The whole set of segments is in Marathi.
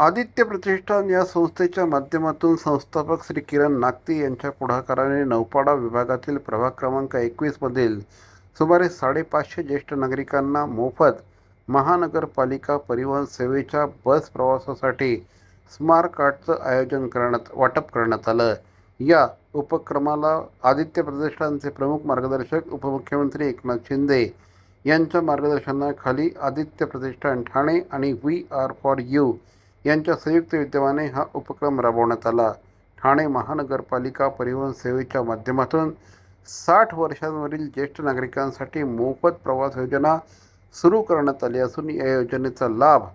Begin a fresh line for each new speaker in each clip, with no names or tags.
आदित्य प्रतिष्ठान या संस्थेच्या माध्यमातून संस्थापक श्री किरण नागती यांच्या पुढाकाराने नौपाडा विभागातील प्रभाग क्रमांक 21 मधील सुमारे 550 ज्येष्ठ नागरिकांना मोफत महानगरपालिका परिवहन सेवेच्या बस प्रवासासाठी स्मार्ट कार्डचं वाटप करण्यात आलं। या उपक्रमाला आदित्य प्रतिष्ठानचे प्रमुख मार्गदर्शक उपमुख्यमंत्री एकनाथ शिंदे यांच्या मार्गदर्शनाखाली आदित्य प्रतिष्ठान ठाणे आणि वी आर फॉर यू यांच्या संयुक्त विद्यमाने हा उपक्रम राबवण्यात आला। ठाणे महानगरपालिका परिवहन सेवेच्या माध्यमातून 60 वर्षांवरील ज्येष्ठ नागरिकांसाठी मोफत प्रवास योजना सुरू करण्यात आली असून या योजनेचा लाभ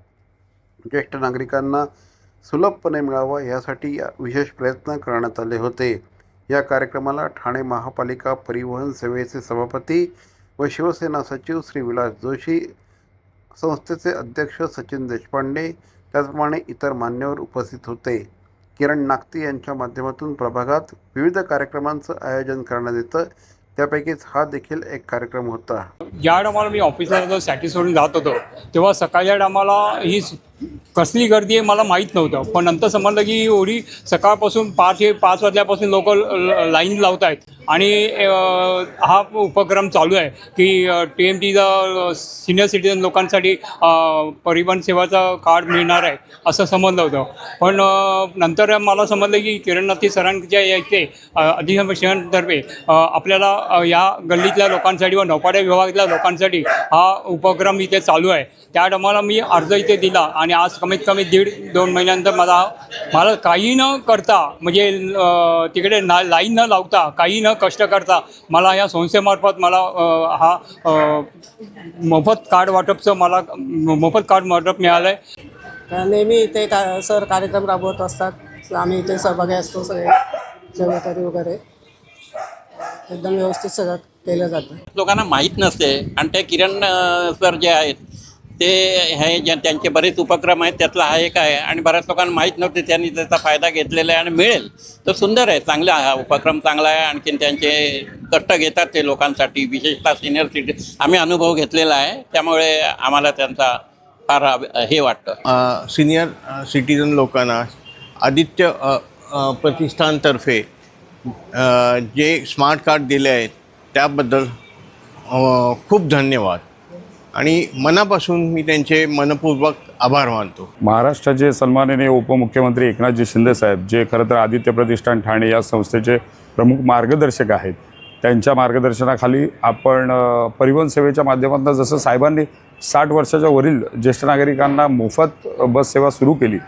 ज्येष्ठ नागरिकांना सुलभपणे मिळावा यासाठी विशेष प्रयत्न करण्यात आले होते। या कार्यक्रमाला ठाणे महापालिका परिवहन सेवेचे सभापती व शिवसेना सचिव श्री विलास जोशी, संस्थेचे अध्यक्ष सचिन देशपांडे, त्याचप्रमाणे इतर मान्यवर उपस्थित होते। किरण नागती यांच्या माध्यमातून प्रभागात विविध कार्यक्रमांचं आयोजन करण्यात येतं, त्यापैकीच हा देखील एक कार्यक्रम होता।
ज्या टायमाला मी ऑफिसला सॅटिस्फाईड जात होतो तेव्हा सकाळच्या टायमाला ही कसली गर्दी आहे मला माहीत नव्हतं, पण नंतर समजलं की एवढी सकाळपासून 5 वाजल्यापासून लोक लाईन लावत आहेत आणि हा उपक्रम चालू आहे की TMTचा सिनियर सिटीजन लोकांसाठी परिवहन सेवाचं कार्ड मिळणार आहे असं समजलं होतं। पण नंतर मला समजलं की किरण नागती सरांच्या इथे अधिवेशनातर्फे आपल्याला या गल्लीतल्या लोकांसाठी व नौपाडा विभागातल्या लोकांसाठी हा उपक्रम इथे चालू आहे। त्या टायमाला मी अर्ज इथे दिला आणि आज कमीत कमी 1.5-2 महिन्यानंतर मला काही न करता म्हणजे तिकडे लाईन न लावता काही न कष्ट करता मला या संस्थेमार्फत मला हा मोफत कार्ड वाटप मिळालं आहे।
नेहमी इथे सर कार्यक्रम राबवत असतात, आम्ही इथे सहभागी असतो। सगळे सेवेकरी वगैरे एकदम व्यवस्थित सगळं केलं जातं।
लोकांना माहीत नसते आणि ते किरण सर जे आहेत ते हे त्यांचे बरेच उपक्रम आहेत, त्यातला हा एक आहे आणि बऱ्याच लोकांना माहीत नव्हते, त्यांनी त्याचा फायदा घेतलेला आहे आणि मिळेल तर सुंदर आहे, चांगला हा उपक्रम चांगला आहे। आणखीन त्यांचे कष्ट घेतात ते लोकांसाठी, विशेषतः सिनियर सिटीजन आम्ही अनुभव घेतलेला आहे, त्यामुळे आम्हाला त्यांचा फार हे वाटतं।
सिनियर सिटीजन लोकांना आदित्य प्रतिष्ठानतर्फे जे स्मार्ट कार्ड दिले आहेत त्याबद्दल खूप धन्यवाद आणि मनापासून मी त्यांचे मनपूर्वक आभार मानतो।
महाराष्ट्राचे सन्माननीय उपमुख्यमंत्री एकनाथजी शिंदे साहेब, जे खरं तर आदित्य प्रतिष्ठान ठाणे या संस्थेचे प्रमुख मार्गदर्शक आहेत, त्यांच्या मार्गदर्शनाखाली आपण परिवहन सेवेच्या माध्यमातून जसं साहेबांनी 60 वर्षाच्या वरील ज्येष्ठ नागरिकांना मोफत बस सेवा सुरू केली,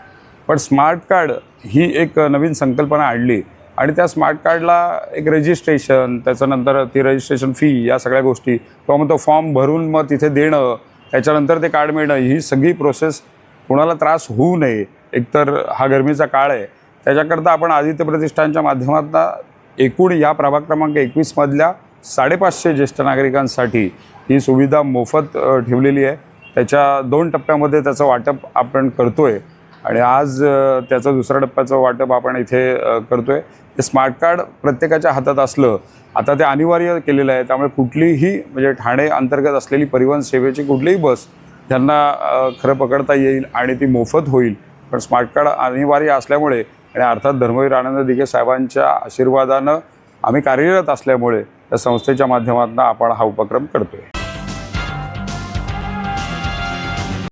पण स्मार्ट कार्ड ही एक नवीन संकल्पना आणली आणि त्या स्मार्ट कार्डला एक रजिस्ट्रेशन, त्याच्यानंतर ती रजिस्ट्रेशन फी, या सगळ्या गोष्टी किंवा मग तो फॉर्म भरून मग तिथे देणं, त्याच्यानंतर ते कार्ड मिळणं, ही सगळी प्रोसेस कोणाला त्रास होऊ नये, एकतर हा गरमीचा काळ आहे, त्याच्याकरता आपण आदित्य प्रतिष्ठानच्या माध्यमातून एकूण या प्रभाग क्रमांक 21 मधल्या 550 ज्येष्ठ नागरिकांसाठी ही सुविधा मोफत ठेवलेली आहे। त्याच्या 2 टप्प्यामध्ये त्याचं वाटप आपण करतोय आणि आज त्याचं दुसऱ्या टप्प्याचं वाटप आपण इथे करतोय। हे स्मार्ट कार्ड प्रत्येकाच्या हातात असलं, आता ते अनिवार्य केलेलं आहे, त्यामुळे कुठलीही म्हणजे ठाणे अंतर्गत असलेली परिवहन सेवेची कुठलीही बस त्यांना खरं पकडता येईल आणि ती मोफत होईल। पण स्मार्ट कार्ड अनिवार्य असल्यामुळे आणि अर्थात धर्मवीर आनंद दिघे साहेबांच्या आशीर्वादानं आम्ही कार्यरत असल्यामुळे त्या संस्थेच्या माध्यमातून आपण हा उपक्रम करतोय।